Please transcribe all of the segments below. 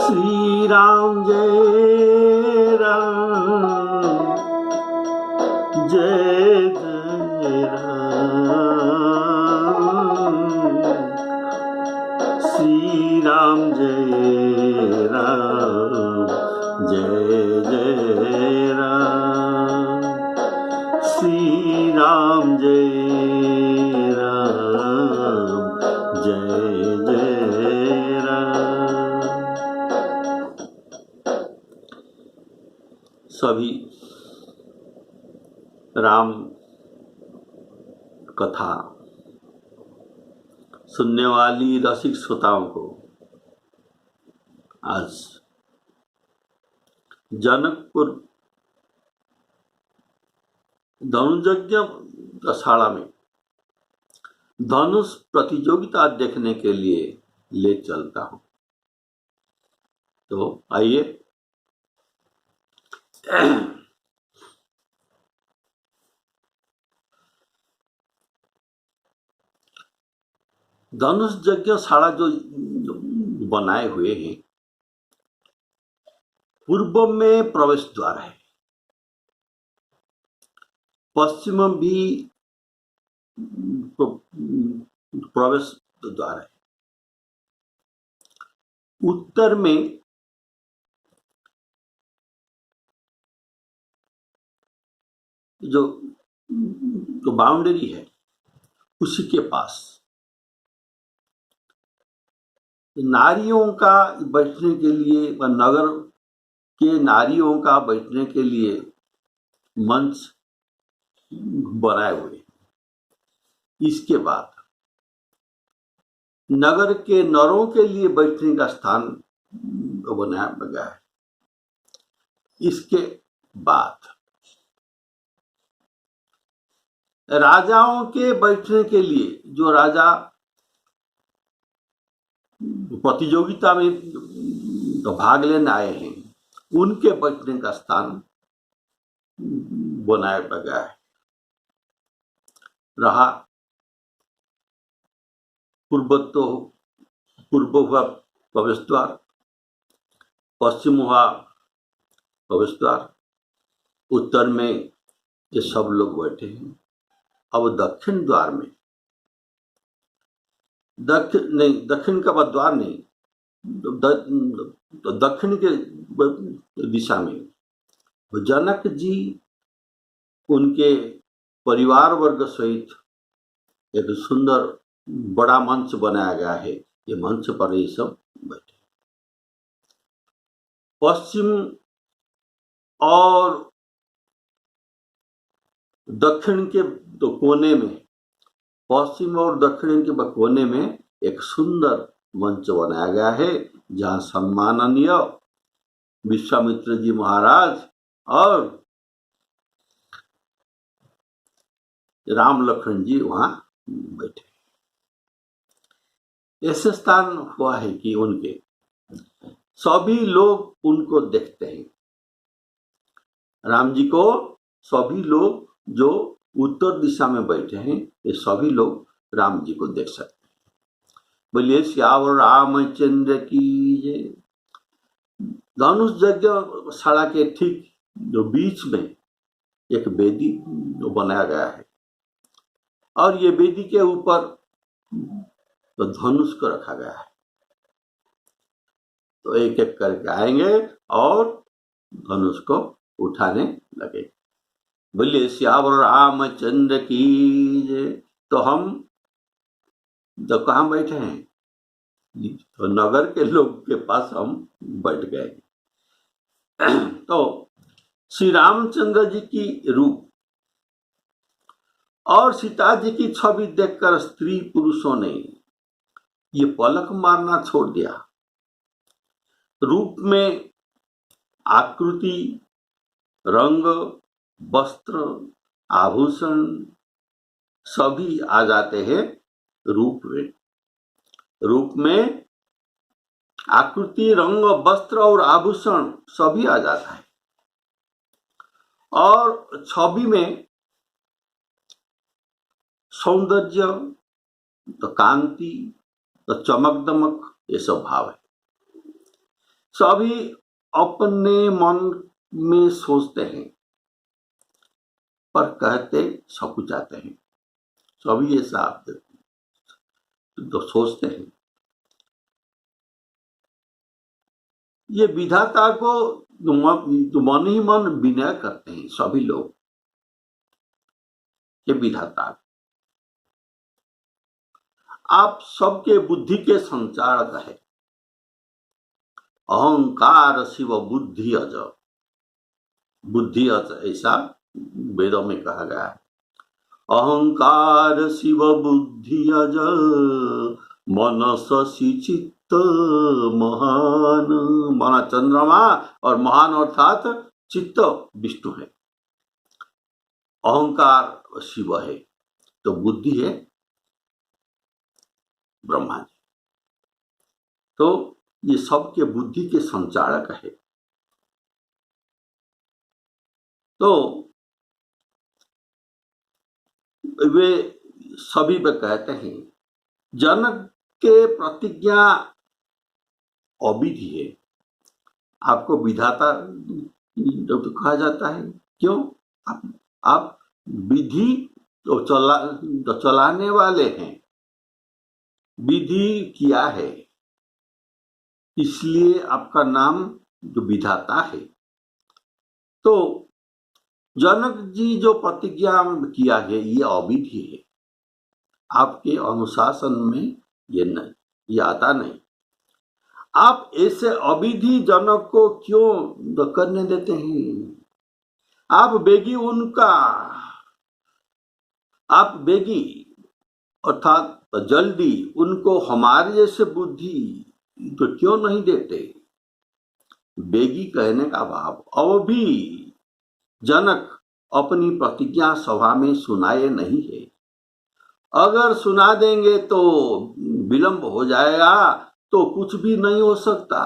श्री राम जय राम, जय जय राम। श्री राम जय राम, जय जय राम। श्री राम जय राम, जय जय राम। सभी राम कथा सुनने वाली रसिक श्रोताओं को आज जनकपुर धनुर्यज्ञ शाला में धनुष प्रतियोगिता देखने के लिए ले चलता हूं। तो आइए धनुष यज्ञशाला जो बनाए हुए हैं, पूर्व में प्रवेश द्वार है, पश्चिम भी प्रवेश द्वार है, उत्तर में जो बाउंड्री है उसी के पास नारियों का बैठने के लिए व नगर के नारियों का बैठने के लिए मंच बनाए हुए। इसके बाद नगर के नरों के लिए बैठने का स्थान बनाया गया है। इसके बाद राजाओं के बैठने के लिए, जो राजा प्रतियोगिता में भाग लेने आए हैं, उनके बैठने का स्थान बनाया गया है। रहा पूर्व हुआ प्रवेश द्वार, पश्चिम हुआ प्रवेश द्वार, उत्तर में ये सब लोग बैठे हैं। अब दक्षिण द्वार में, दक्षिण का द्वार नहीं, दक्षिण के दिशा में जनक जी उनके परिवार वर्ग सहित एक सुंदर बड़ा मंच बनाया गया है। ये मंच पर ये सब बैठे। पश्चिम और दक्षिण के कोने में, पश्चिम और दक्षिण के कोने में एक सुंदर मंच बनाया गया है, जहां सम्माननीय विश्वामित्र जी महाराज और राम लक्ष्मण जी वहां बैठे। ऐसे स्थान हुआ है कि उनके सभी लोग उनको देखते हैं। राम जी को सभी लोग जो उत्तर दिशा में बैठे हैं, ये सभी लोग राम जी को देख सकते हैं। बोलिए सियावर रामचंद्र की जय। धनुष यज्ञशाला के ठीक जो बीच में एक वेदी बनाया गया है, और ये वेदी के ऊपर तो धनुष को रखा गया है। तो एक एक करके आएंगे और धनुष को उठाने लगे। बोलिए सियावर रामचंद्र की जय। तो हम तो कहाँ बैठे हैं? तो नगर के लोग के पास हम बैठ गए। तो श्री रामचंद्र जी की रूप और सीता जी की छवि देखकर स्त्री पुरुषों ने ये पलक मारना छोड़ दिया। रूप में आकृति, रंग, वस्त्र, आभूषण सभी आ जाते हैं रूप में। रूप में आकृति, रंग, वस्त्र और आभूषण सभी आ जाता है, और छवि में सौंदर्य, तो कांति, तो चमक दमक, ये सब भाव है। सभी अपने मन में सोचते हैं पर कहते सब कुछ आते हैं। सभी ऐसा आप तो सोचते हैं। ये विधाता को मन ही मन विनय करते हैं सभी लोग। ये विधाता आप सबके बुद्धि के संचालक है। अहंकार शिव बुद्धि अज, बुद्धि अज ऐसा वेदों में कहा गया है। अहंकार शिव बुद्धि अज मनस चित्त महान। माना चंद्रमा और महान अर्थात चित्त विष्णु है। अहंकार शिव है तो बुद्धि है ब्रह्मा जी। तो ये सबके बुद्धि के संचालक है। तो वे सभी वे कहते हैं जनक के प्रतिज्ञा अविधि है। आपको विधाता तो कहा जाता है, क्यों? आप विधि तो चलाने वाले हैं, विधि किया है, इसलिए आपका नाम जो विधाता है। तो जनक जी जो प्रतिज्ञा किया है ये अविधि है। आपके अनुशासन में ये आता नहीं। आप ऐसे अविधि जनक को क्यों करने देते हैं? आप बेगी अर्थात जल्दी उनको हमारे जैसे बुद्धि तो क्यों नहीं देते? बेगी कहने का भाव अब भी जनक अपनी प्रतिज्ञा सभा में सुनाए नहीं है। अगर सुना देंगे तो विलंब हो जाएगा, तो कुछ भी नहीं हो सकता।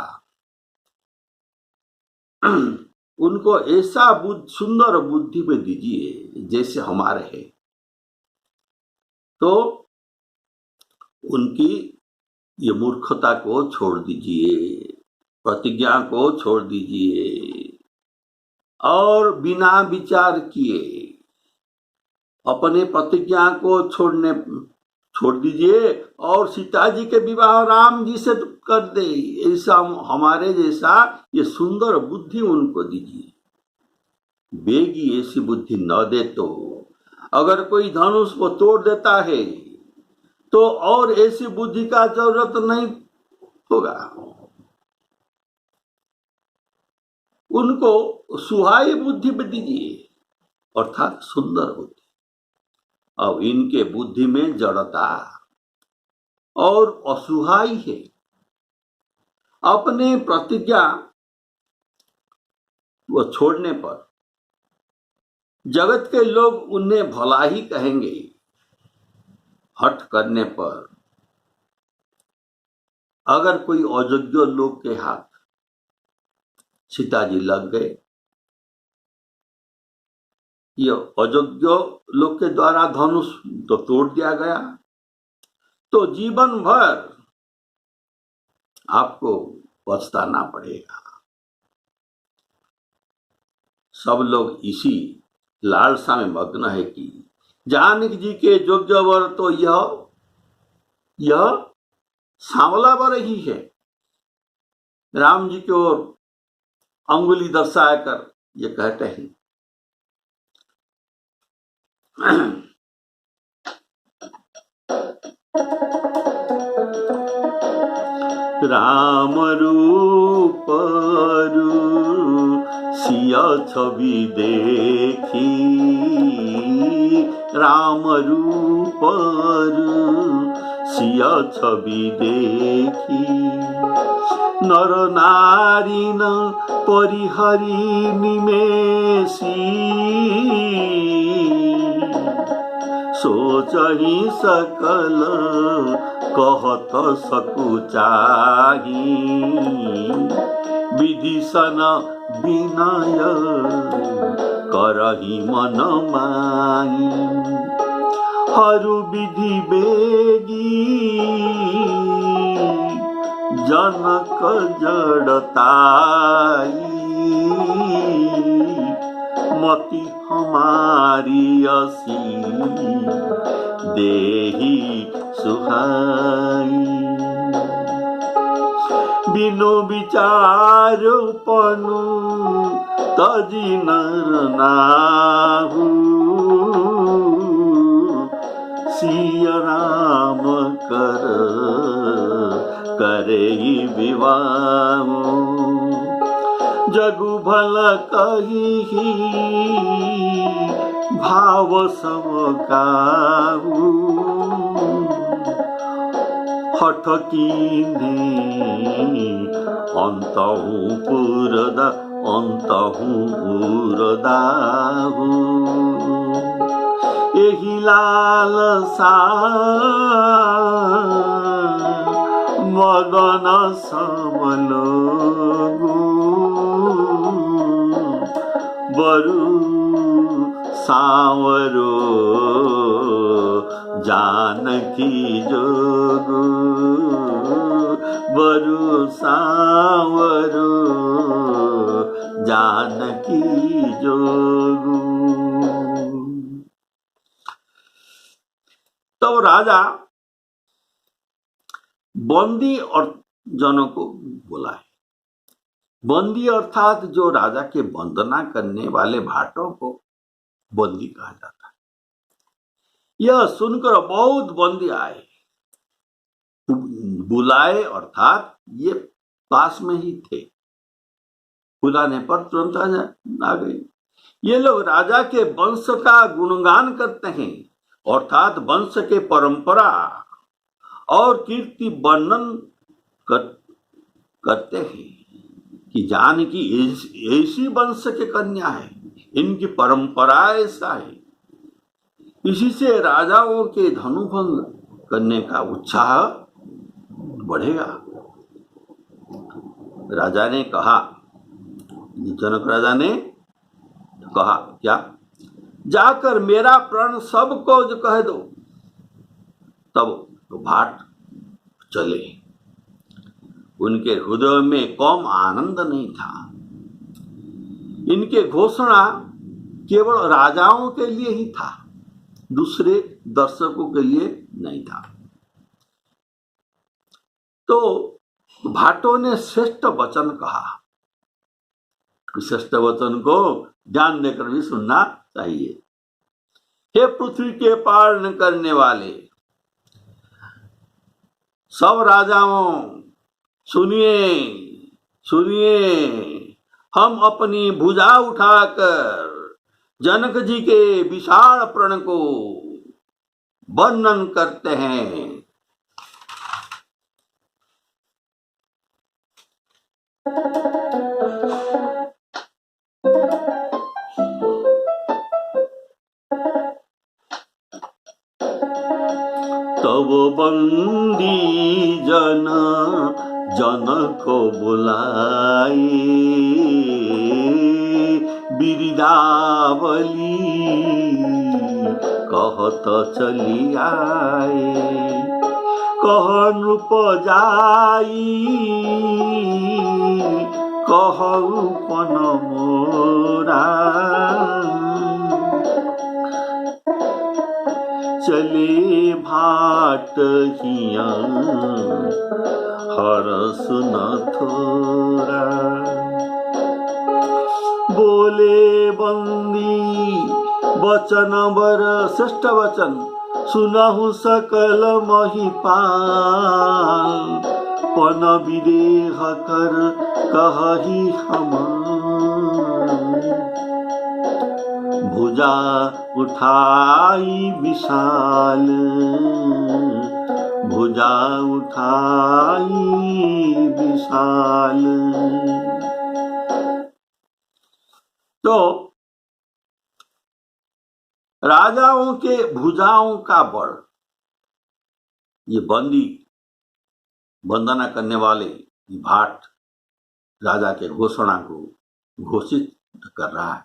उनको ऐसा सुंदर बुद्धि में दीजिए जैसे हमारे है। तो उनकी ये मूर्खता को छोड़ दीजिए, प्रतिज्ञा को छोड़ दीजिए और बिना विचार किए अपने प्रतिज्ञा को छोड़ दीजिए और सीता जी के विवाह राम जी से कर दे। ऐसा हमारे जैसा ये सुंदर बुद्धि उनको दीजिए। बेगी ऐसी बुद्धि न दे तो अगर कोई धनुष को तोड़ देता है तो और ऐसी बुद्धि का जरूरत नहीं होगा। उनको सुहाई बुद्धि में दीजिए अर्थात सुंदर बुद्धि। अब इनके बुद्धि में जड़ता और असुहाई है। अपने प्रतिज्ञा वो छोड़ने पर जगत के लोग उन्हें भला ही कहेंगे। हठ करने पर अगर कोई अयोग्य लोग के हाथ सीता जी लग गए, ये अयोग्य लोग के द्वारा धनुष तो तोड़ दिया गया, तो जीवन भर आपको पछताना पड़ेगा। सब लोग इसी लालसा में मग्न है कि जानकी जी के योग्य वर तो यह सांवला वर ही है। राम जी की ओर अंगुली दर्शाकर ये कहते हैं राम रूप सिया छवि देखी, राम रूप सिया छवि देखी, नर नारी न परिहरी निमेषी, सोचहि सकल कहत सकुचाही, विधिसन विनय करहि मन माही, हरु विधि बेगी सुहाई। बिनु विचारो पनु तजी नर नाहु, सिया राम कर करे विवाह। जगु भल कही भाव सब काहू, हठ कीनी अंतहु पुरदा अंतहु पुरदाहु। एही लालसा मदन सबलोगु, बरु सावरो जानकी जोगु, बरु सावरो जानकी जोगु। तो राजा बंदी और जनों को बुलाए। बंदी अर्थात जो राजा के वंदना करने वाले भाटों को बंदी कहा जाता है। यह सुनकर बहुत बंदी आए, बुलाए अर्थात ये पास में ही थे, बुलाने पर तुरंत आ गए। ये लोग राजा के वंश का गुणगान करते हैं, अर्थात वंश के परंपरा और कीर्ति वर्णन करते हैं कि जानकी ऐसी वंश के कन्या है, इनकी परंपरा ऐसा है। इसी से राजाओं के धनुभंग करने का उत्साह बढ़ेगा। राजा ने कहा, जनक राजा ने कहा क्या, जाकर मेरा प्रण सबको जो कह दो। तब तो भाट चले। उनके हृदय में कम आनंद नहीं था। इनके घोषणा केवल राजाओं के लिए ही था, दूसरे दर्शकों के लिए नहीं था। तो भाटों ने श्रेष्ठ वचन कहा। श्रेष्ठ वचन को ध्यान देकर भी सुनना चाहिए। हे पृथ्वी के पालन करने वाले सब राजाओं, सुनिए सुनिए, हम अपनी भुजा उठाकर जनक जी के विशाल प्रण को वर्णन करते हैं। तब बंदी जन को बुलाए, बिरदावली कहत चली आए। कह नृप जाई कहु पन मोरा, चले भाट हिया हरस न थोरा। बोले बंदी वचन बर श्रेष्ठ वचन, सुनहु सकल महिपाल। पन विदेह कर कहही हम, भुजा उठाई विशाल, भुजा उठाई विशाल। तो राजाओं के भुजाओं का बल, ये बंदी वंदना करने वाले भाट राजा के घोषणा को घोषित कर रहा है।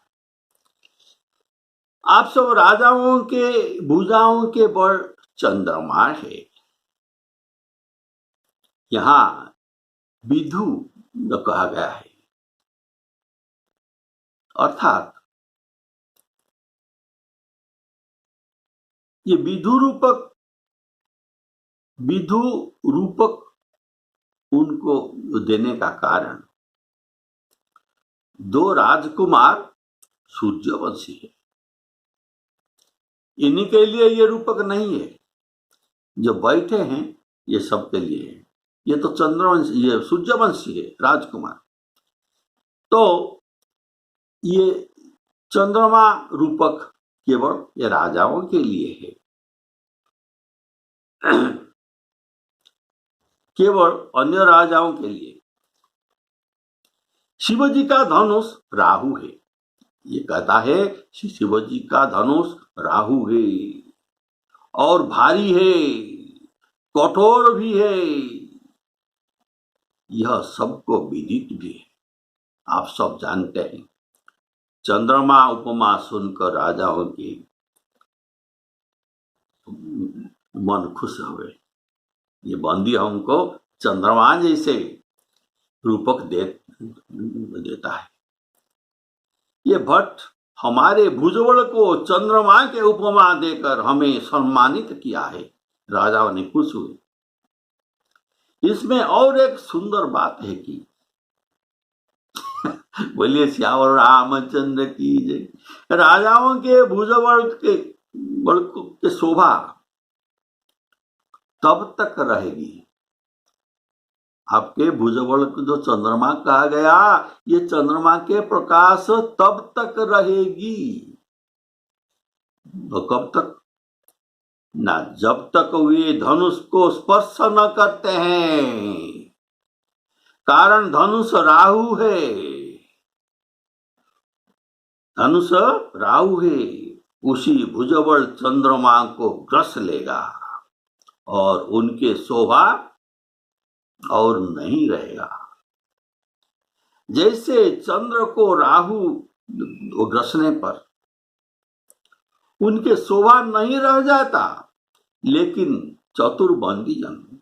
आप सब राजाओं के भुजाओं के बल चंद्रमा है। यहां विधु कहा गया है, अर्थात ये विधु रूपक विधु रूपक उनको देने का कारण, दो राजकुमार सूर्यवंशी है, इन्हीं के लिए ये रूपक नहीं है। जो बैठे हैं ये सबके लिए है। ये तो चंद्रवंशी, ये सूर्यवंशी है राजकुमार, तो ये चंद्रमा रूपक केवल ये राजाओं के लिए है। केवल अन्य राजाओं के लिए। शिवजी का धनुष राहु है। ये कहता है शिवजी का धनुष राहु है और भारी है, कठोर भी है। यह सबको विदित भी है, आप सब जानते हैं। चंद्रमा उपमा सुनकर राजाओं के मन खुश हुए। ये बंदी हमको चंद्रमा जैसे रूपक देता है। ये भट्ट हमारे भुजबल को चंद्रमा के उपमा देकर हमें सम्मानित किया है। राजाओं ने खुश हुए। इसमें और एक सुंदर बात है कि बोलिए श्यावर रामचंद्र की जय। राजाओं के भुजबल के शोभा तब तक रहेगी। आपके भुजबल को जो चंद्रमा कहा गया, ये चंद्रमा के प्रकाश तब तक रहेगी। तो कब तक? ना जब तक वे धनुष को स्पर्श न करते हैं। कारण धनुष राहु है, धनुष राहु है। उसी भुजबल चंद्रमा को ग्रस लेगा और उनके शोभा और नहीं रहेगा। जैसे चंद्र को राहु ग्रसने पर उनके शोभा नहीं रह जाता, लेकिन चतुर्बंदी जन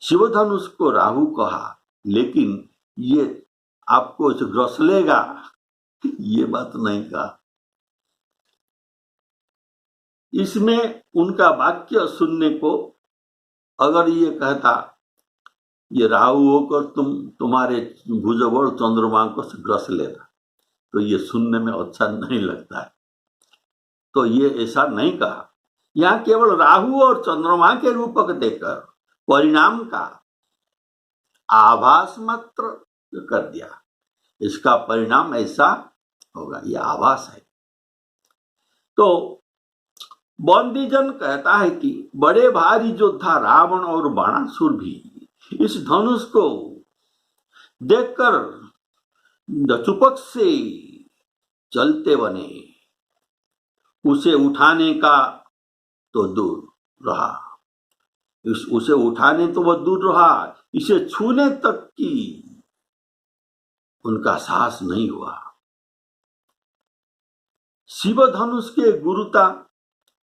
शिवधनुष को राहु कहा, लेकिन ये आपको ग्रस लेगा, ये बात नहीं कहा। इसमें उनका वाक्य सुनने को अगर ये कहता ये राहु होकर तुम्हारे भुजबल चंद्रमा को ग्रस लेता, तो ये सुनने में अच्छा नहीं लगता है। तो ये ऐसा नहीं कहा। यहाँ केवल राहु और चंद्रमा के रूपक देकर परिणाम का आभास मात्र कर दिया। इसका परिणाम ऐसा होगा, ये आभास है। तो बंदीजन कहता है कि बड़े भारी योद्धा रावण और बाणासुर भी इस धनुष को देखकर चुपक से चलते बने। उसे उठाने का तो दूर रहा, उसे उठाने तो वह दूर रहा, इसे छूने तक की उनका साहस नहीं हुआ। शिव धनुष के गुरुता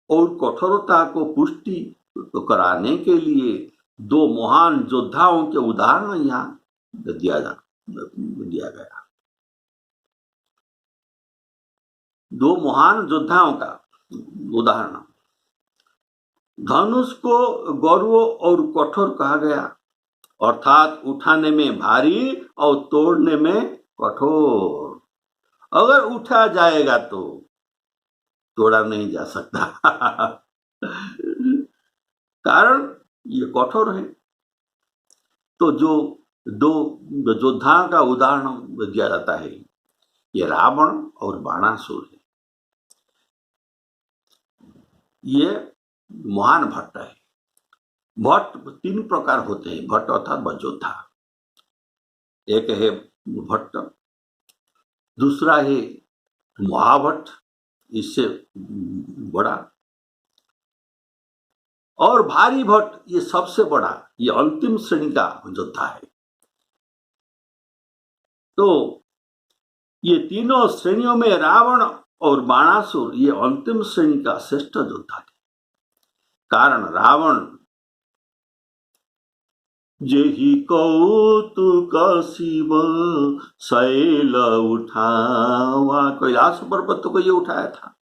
और कठोरता को पुष्टि कराने के लिए दो महान योद्धाओं के उदाहरण यहाँ दिया गया। दो महान योद्धाओं का उदाहरण। धनुष को गौरव और कठोर कहा गया, अर्थात उठाने में भारी और तोड़ने में कठोर। अगर उठा जाएगा तो तोड़ा नहीं जा सकता कारण ये कठोर है। तो जो दो योद्धाओं का उदाहरण दिया जाता है, ये रावण और बाणासुर है। ये महान भट्ट है। भट्ट तीन प्रकार होते हैं। भट्ट अर्थात योद्धा। एक है भट्ट, दूसरा है महाभट्ट, इससे बड़ा, और भारी भट्ट, ये सबसे बड़ा, ये अंतिम श्रेणी का योद्धा है। तो ये तीनों श्रेणियों में रावण और बाणासुर ये अंतिम श्रेणी का श्रेष्ठ योद्धा थे। कारण रावण जेहि कौतुक शिव शैल उठावा, कैलाश पर्वत को ये उठाया था,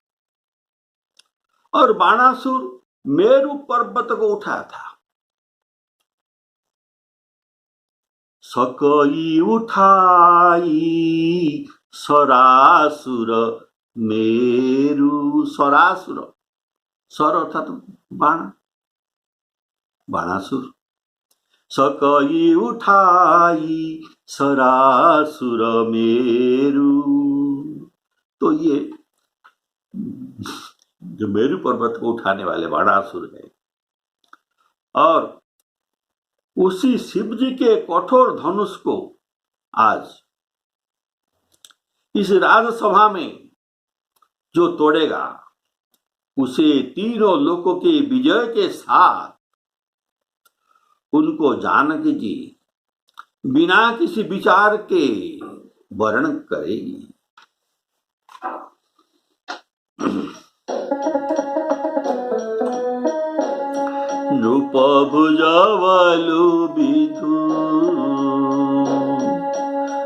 और बाणासुर मेरु पर्वत को उठाया था। सकई उठाई सरासुर मेरु। सरासुर, सर अर्थात बाण, बाणासुर। सकई उठाई सरासुर मेरु। तो ये जो मेरु पर्वत को उठाने वाले बाणासुर है, और उसी शिव जी के कठोर धनुष को आज इस राजसभा में जो तोड़ेगा, उसे तीनों लोकों के विजय के साथ उनको जानकी जी बिना किसी विचार के वर्ण करेगी। नृप भुजबलु विधु,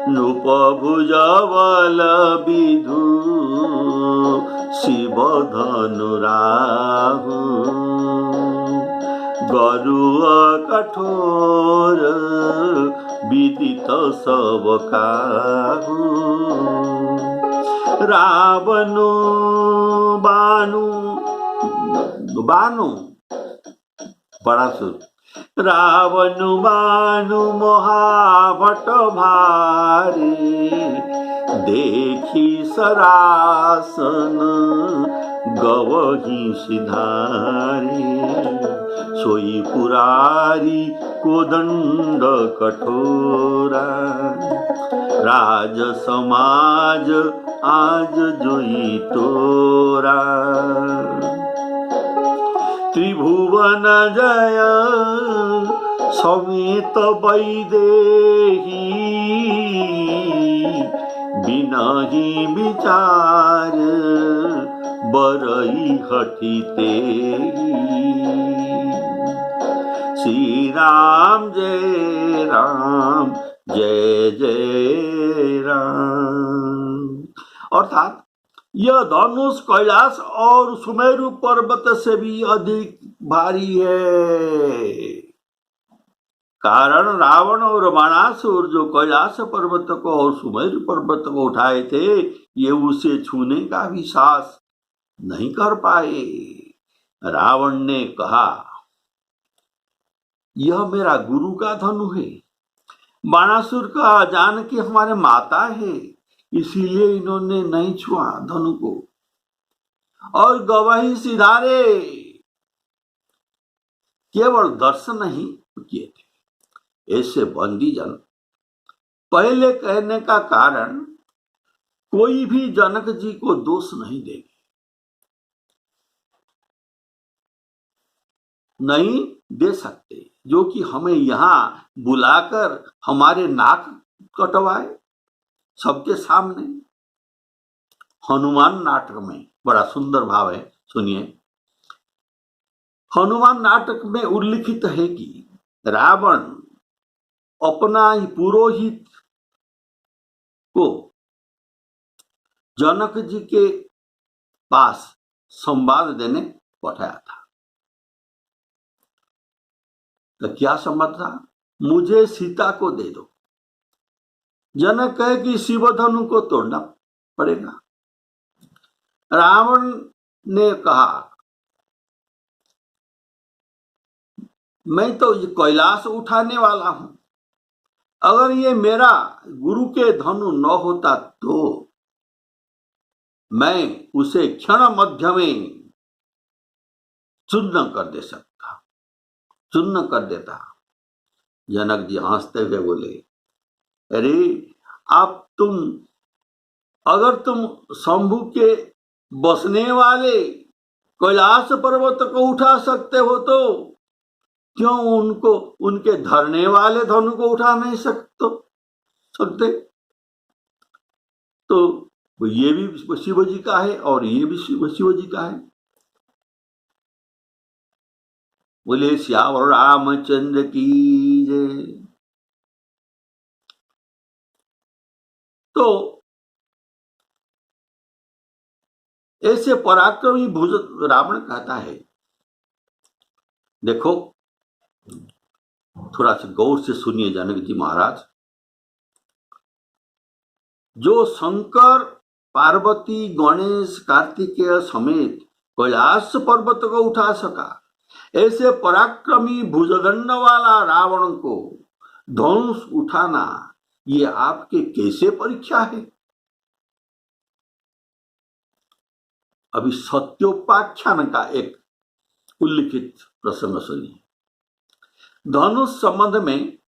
नृप भुजबल विधु शिव धनु राहु। गरुड़ कठोर विदित सब काहू। रावणु बानु, बानु बड़ासुर। रावणु बानु महाभट भारी। देखी सरासन गवही सिधारी। सोई पुरारी कोदंड कठोरा। राज समाज आज जोई तोरा। त्रिभुवन जय समेत वैदेही। बिनहि विचार बरई हटिते। श्री राम जय राम, जय जय राम। अर्थात यह धनुष कैलाश और सुमेरु पर्वत से भी अधिक भारी है। कारण रावण और बाणासुर जो कैलाश पर्वत को और सुमेरु पर्वत को उठाए थे, ये उसे छूने का भी साहस नहीं कर पाए। रावण ने कहा, यह मेरा गुरु का धनु है। बाणासुर का जानकी हमारे माता है, इसीलिए इन्होंने नहीं छुआ धनु को। और गवाही सिधारे, केवल दर्शन नहीं किए थे। ऐसे बंदी जन पहले कहने का कारण कोई भी जनक जी को दोष नहीं देंगे, नहीं दे सकते, जो कि हमें यहां बुलाकर हमारे नाक कटवाए सबके सामने। हनुमान नाटक में बड़ा सुंदर भाव है, सुनिए। हनुमान नाटक में उल्लिखित है कि रावण अपना ही पुरोहित को जनक जी के पास संवाद देने पठाया था। तो क्या संवाद था? मुझे सीता को दे दो। जनक कहे कि शिवधनु को तोड़ना पड़ेगा। रावण ने कहा, मैं तो ये कैलाश उठाने वाला हूं, अगर ये मेरा गुरु के धनु न होता तो मैं उसे क्षण मध्य में चूर्ण कर दे सकता, चूर्ण कर देता। जनक जी हंसते हुए बोले, अरे अगर तुम शंभु के बसने वाले कैलाश पर्वत को उठा सकते हो, तो क्यों उनके धरने वाले धनु को उठा नहीं सकते? तो ये भी शिव जी का है और ये भी शिव जी का है। बोले श्यावर रामचंद्र की जय। तो ऐसे पराक्रमी भुज रावण कहता है, देखो थोड़ा सा गौर से सुनिए जनक जी महाराज। जो शंकर पार्वती गणेश कार्तिकेय समेत कैलाश पर्वत को उठा सका, ऐसे पराक्रमी भुजदंड वाला रावण को धनुष उठाना ये आपके कैसे परीक्षा है? अभी सत्योपाख्यान का एक उल्लिखित प्रसंग सुनिए। धनुष संबंध में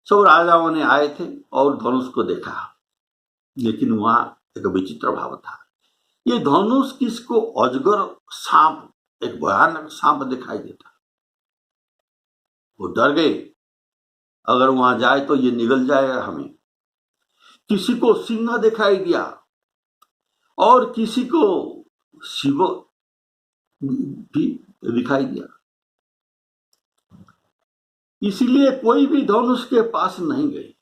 सब राजाओं ने आए थे और धनुष को देखा, लेकिन वहां एक विचित्र भाव था। ये धनुष किसको अजगर सांप, एक भयानक सांप दिखाई देता। वो डर गए, अगर वहां जाए तो ये निगल जाएगा हमें। किसी को सिंह दिखाई दिया और किसी को शिव भी दिखाई दिया। इसलिए कोई भी धनुष के पास नहीं गए।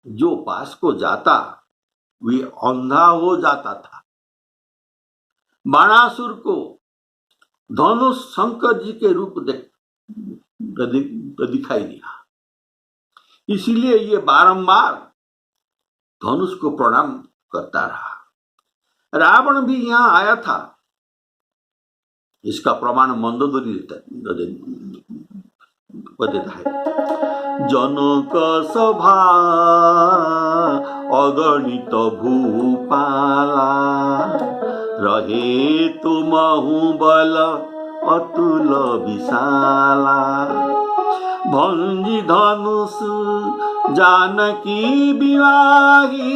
जो पास को जाता वे अंधा हो जाता था। बाणासुर को धनुष शंकर जी के रूप दिखाई दिया, इसीलिए ये बारंबार धनुष को प्रणाम करता रहा। रावण भी यहां आया था, इसका प्रमाण मंदोदरी देता है। जनक सभा अगणित भूपाला, रहे तुमहु बल अतुल विशाला। भंजी धनुष जानकी विवाही,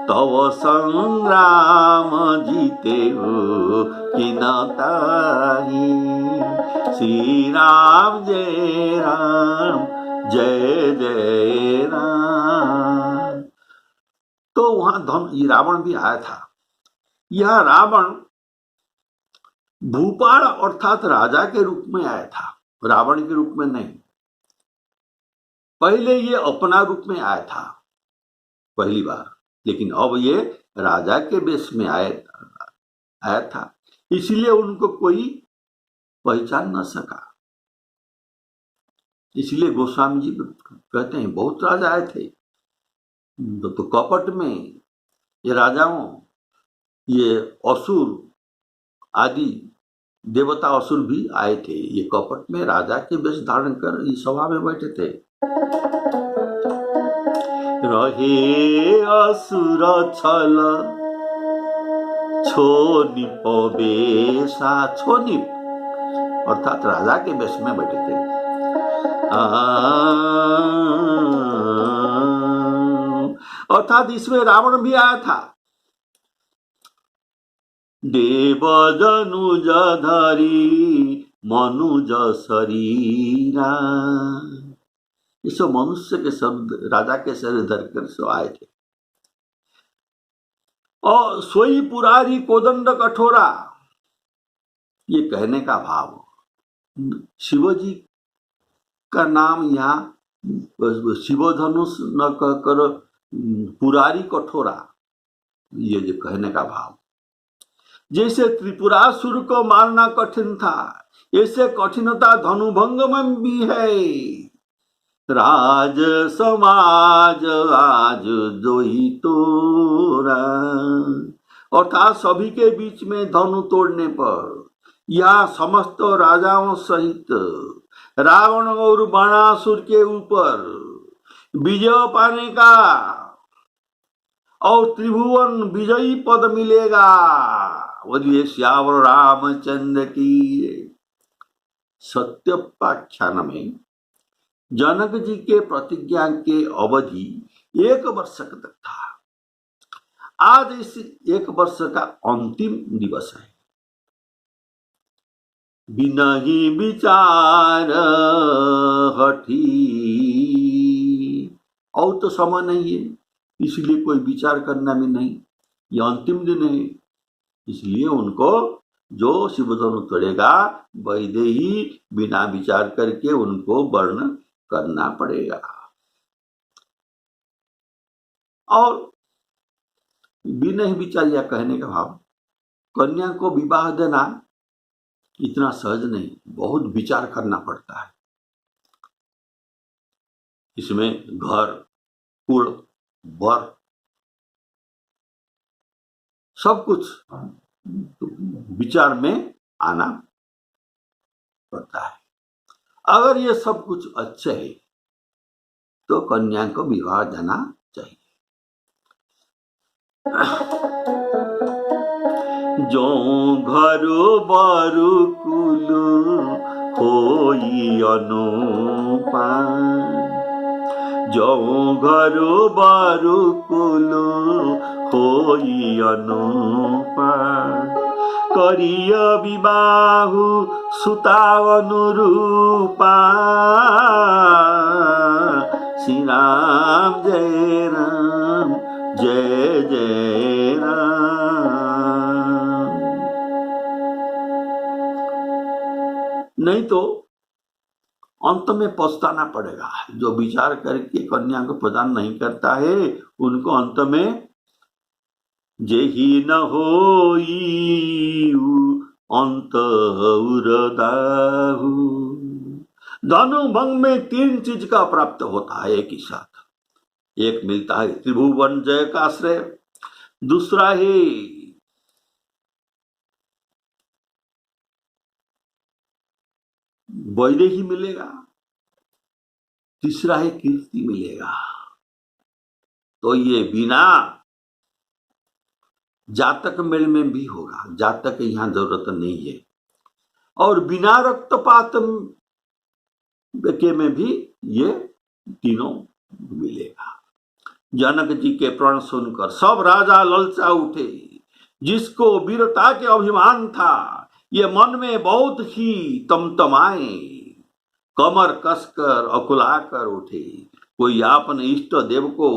तव संग्राम जीते हो कि न ताही। श्री राम जय राम जय जय राम। तो वहां रावण भी आया था। यह रावण भूपाल अर्थात राजा के रूप में आया था, रावण के रूप में नहीं। पहले ये अपना रूप में आया था पहली बार, लेकिन अब ये राजा के वेश में आया था, इसलिए उनको कोई पहचान न सका। इसलिए गोस्वामी जी कहते हैं बहुत राजा आए थे, तो कपट में ये राजाओं, ये असुर आदि देवता असुर भी आए थे। ये कपट में राजा के वेश धारण कर इस सभा में बैठे थे। रहे असुर छल छोनिप बेशा, छोनिप अर्थात राजा के वेश में बैठे थे। अर्थात इसमें रावण भी आया था। देव जनुज धरी मनुज शरीरा, ये सब मनुष्य के शब्द राजा के शरीर धरकर सो आए थे। और सोई पुरारी कोदंड कठोरा, ये कहने का भाव शिवजी का नाम यहाँ शिव धनुष न कहकर पुरारी कठोरा, ये जो कहने का भाव। जैसे त्रिपुरासुर को मारना कठिन था, ऐसे कठिनता धनुभंग में भी है। राज समाज आज जोई तोरा, अर्थात सभी के बीच में धनु तोड़ने पर यह समस्त राजाओं सहित रावण और बाणासुर के ऊपर विजय पाने का और त्रिभुवन विजयी पद मिलेगा। बोलिए श्यावर रामचंद्र की। सत्योपाख्यान में जनक जी के प्रतिज्ञा के अवधि 1 वर्ष तक था। आज इस 1 वर्ष का अंतिम दिवस है। बिनहि विचार हठी, और तो समय नहीं है, इसलिए कोई विचार करना भी नहीं। ये अंतिम दिन है, इसलिए उनको जो शिवधनु तोड़ेगा वैदेही बिना विचार करके उनको वर्ण करना पड़ेगा। और बिना ही विचार या कहने का भाव, कन्या को विवाह देना इतना सहज नहीं, बहुत विचार करना पड़ता है। इसमें घर, कुल, वर सब कुछ विचार में आना पड़ता है। अगर ये सब कुछ अच्छे है तो कन्या को विवाह देना चाहिए। जो घर बारू कुल होई अनुपा, जो घर बारू कुल होई अनुपा, करिय विवाहु सुता अनुरूपा, श्री राम जय राम जय जय राम। नहीं तो अंत में पछताना पड़ेगा। जो विचार करके कन्या को प्रदान नहीं करता है उनको अंत में जेहि न होई अंत उरदाहु। धनु भंग में 3 चीज का प्राप्त होता है एक ही साथ। एक मिलता है त्रिभुवन जय का आश्रय, दूसरा है वैदेही मिलेगा, तीसरा है कीर्ति मिलेगा। तो ये बिना जातक मेल में भी होगा, जातक यहां जरूरत नहीं है। और बिना रक्तपात के में भी ये तीनों मिलेगा। जनक जी के प्रण सुनकर सब राजा ललचा उठे। जिसको वीरता के अभिमान था ये मन में बहुत ही तमतमाए, कमर कसकर अकुलाकर उठे। कोई अपने इष्ट देव को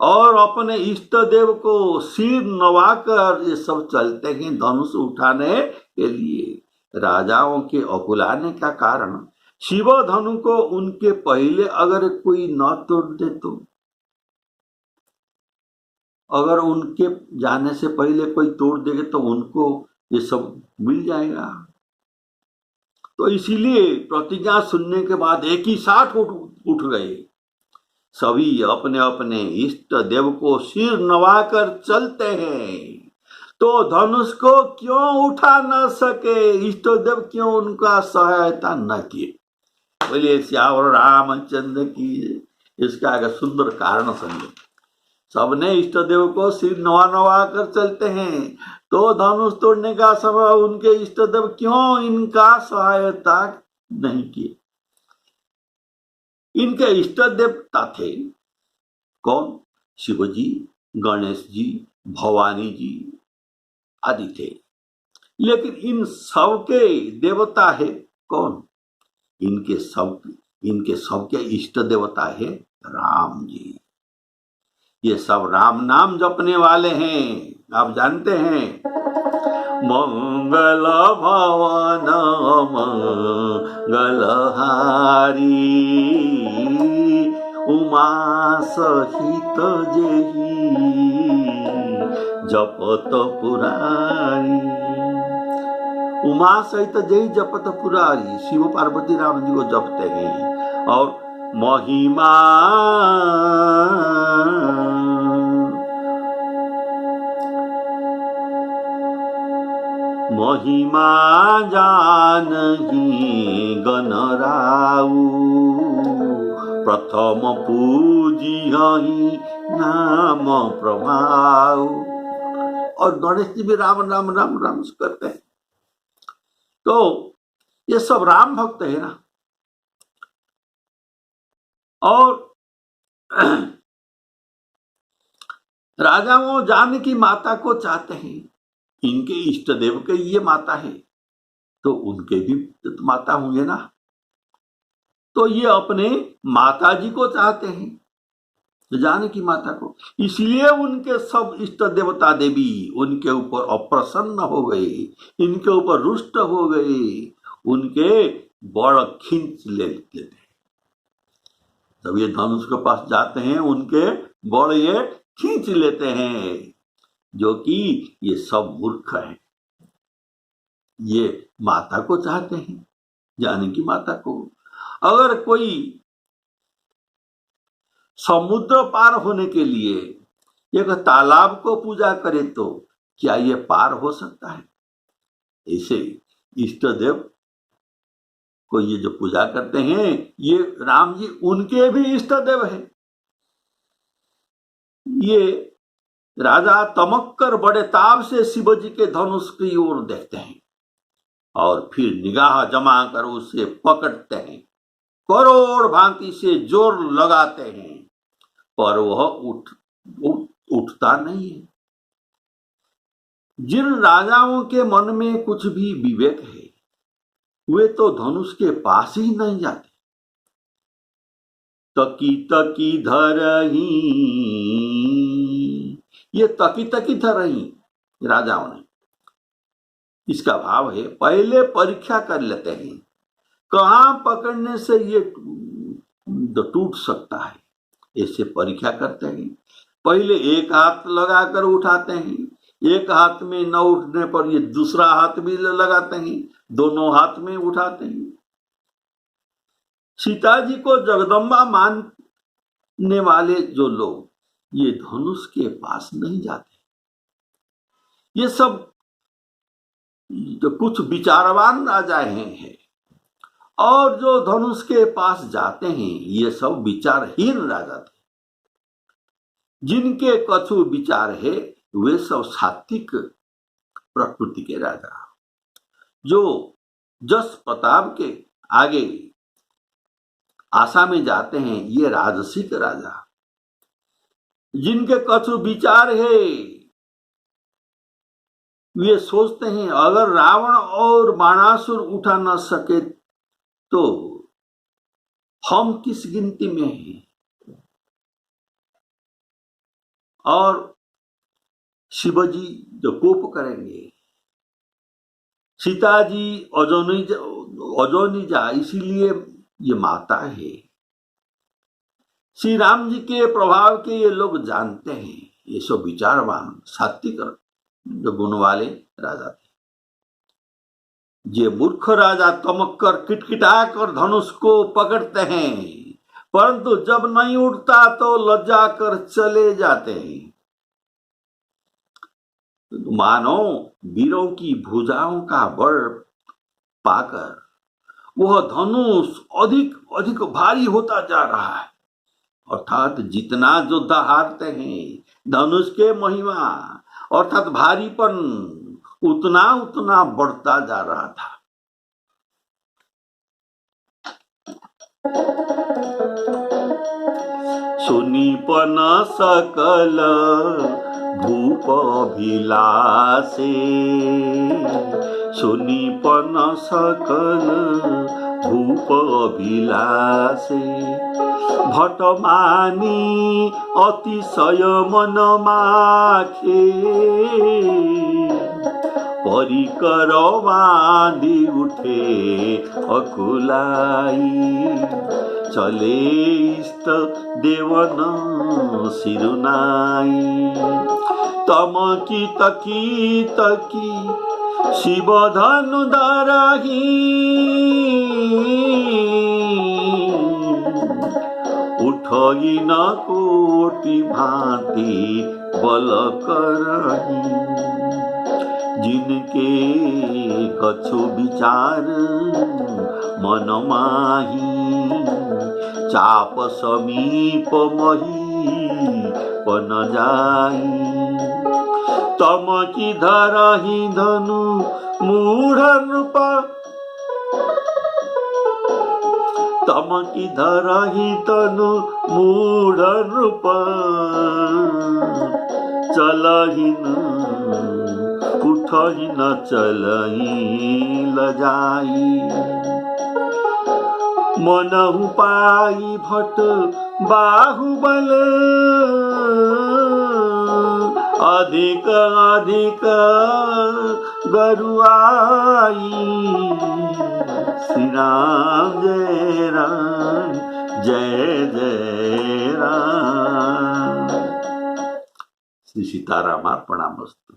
और अपने इष्ट देव को सिर नवाकर ये सब चलते हैं धनुष उठाने के लिए। राजाओं के अकुलाने का कारण शिव धनु को उनके पहले अगर कोई न तोड़ दे तो, अगर उनके जाने से पहले कोई तोड़ देगा तो उनको ये सब मिल जाएगा। तो इसीलिए प्रतिज्ञा सुनने के बाद एक ही साथ उठ गए। सभी अपने अपने इष्ट देव को सिर नवाकर चलते हैं। तो धनुष को क्यों उठा न सके, इष्ट देव क्यों उनका सहायता न किए। बोलिए श्यावर रामचंद्र की। इसका आगे सुंदर कारण समझे। सबने इष्ट देव को सिर नवा कर चलते हैं, तो धनुष तोड़ने का समय उनके इष्ट देव क्यों इनका सहायता नहीं किए। इनके इष्ट देवता थे कौन? शिव जी, गणेश जी, भवानी जी आदि थे। लेकिन इन सबके देवता है कौन? इनके सबके इष्ट देवता है राम जी। ये सब राम नाम जपने वाले हैं। आप जानते हैं मंगल भवन मंगल हारी, उमा सहित जेहि जपत पुरारी। उमा सहित जेहि जपत पुरारी, शिव पार्वती राम जी को जपते हैं। और महिमा महिमा जानहि गणराउ, प्रथम पूजिहि नाम प्रभाव। और गणेश जी भी राम राम राम राम करते हैं। तो ये सब राम भक्त है ना। और राजा वो जानकी माता को चाहते हैं। इनके इष्ट देव के ये माता है तो उनके भी माता होंगे ना। तो ये अपने माता जी को चाहते हैं, जानकी माता को। इसलिए उनके सब इष्ट देवता देवी उनके ऊपर अप्रसन्न हो गए, इनके ऊपर रुष्ट हो गए, उनके बड़ खींच लेते हैं। जब ये धनुष के पास जाते हैं उनके बड़ ये खींच लेते हैं, जो कि ये सब मूर्ख है। ये माता को चाहते हैं, जानकी माता को। अगर कोई समुद्र पार होने के लिए एक तालाब को पूजा करे तो क्या ये पार हो सकता है? ऐसे इष्ट देव को ये जो पूजा करते हैं, ये राम जी उनके भी इष्ट देव हैं। ये राजा तमक्कर बड़े ताव से शिवजी के धनुष की ओर देखते हैं और फिर निगाह जमा कर उसे पकड़ते हैं, करोड़ भांति से जोर लगाते हैं, पर वह उठता नहीं है। जिन राजाओं के मन में कुछ भी विवेक है, वे तो धनुष के पास ही नहीं जाते। तकी तकी धरही, ये तकी तकी धरही राजाओं ने, इसका भाव है पहले परीक्षा कर लेते हैं कहां पकड़ने से ये टूट सकता है, ऐसे परीक्षा करते हैं। पहले एक हाथ लगाकर उठाते हैं, एक हाथ में न उठने पर ये दूसरा हाथ भी लगाते हैं, दोनों हाथ में उठाते हैं। सीता जी को जगदम्बा मानने वाले जो लोग ये धनुष के पास नहीं जाते। ये सब जो कुछ विचारवान राजा हैं और जो धनुष के पास जाते हैं, ये सब विचारहीन राजा थे। जिनके कछु विचार है वे सब सात्विक प्रकृति के राजा, जो जस प्रताप के आगे आशा में जाते हैं, ये राजसिक राजा। जिनके कछु विचार है वे सोचते हैं अगर रावण और बाणासुर उठा न सके तो हम किस गिनती में हैं। और शिवजी जो कोप करेंगे, सीता जी अजोनी जा, इसीलिए ये माता है। श्री राम जी के प्रभाव के ये लोग जानते हैं, ये सब विचारवान सात्विक जो गुण वाले राजा थे। ये मूर्ख राजा तमक्कर किटकिटा कर धनुष को पकड़ते हैं, परंतु जब नहीं उठता तो लज्जा कर चले जाते हैं। मानो वीरों की भुजाओं का बल पाकर वह धनुष अधिक अधिक भारी होता जा रहा है, अर्थात जितना योद्धा हारते हैं, धनुष के महिमा अर्थात भारीपन उतना उतना बढ़ता जा रहा था। सुनीपन सकल भूप भिलासे, सुनीपन सकल भूप भिलासे, भटमानी अतिशय मन माखे, परिकर बांधी उठे अकुलाई, चले इष्ट देवन सिरुनाई, तमकी तकी तकी शिव धनु धरही, उठई न कोटि भांति बल करही, जिनके कछु विचार मन माही, चाप समीप मही पन जाई, तमकी धरही धनु मूढ़ नृपा, तमकी धरही तनु मूढ़ नृपा, चलही न उठही न चलही लजाई, मनहु पाई भट बाहुबल, अधिक अधिक गरुआई, श्री राम जय राम जय जय राम। श्री सीताराम अर्पणामस्तु।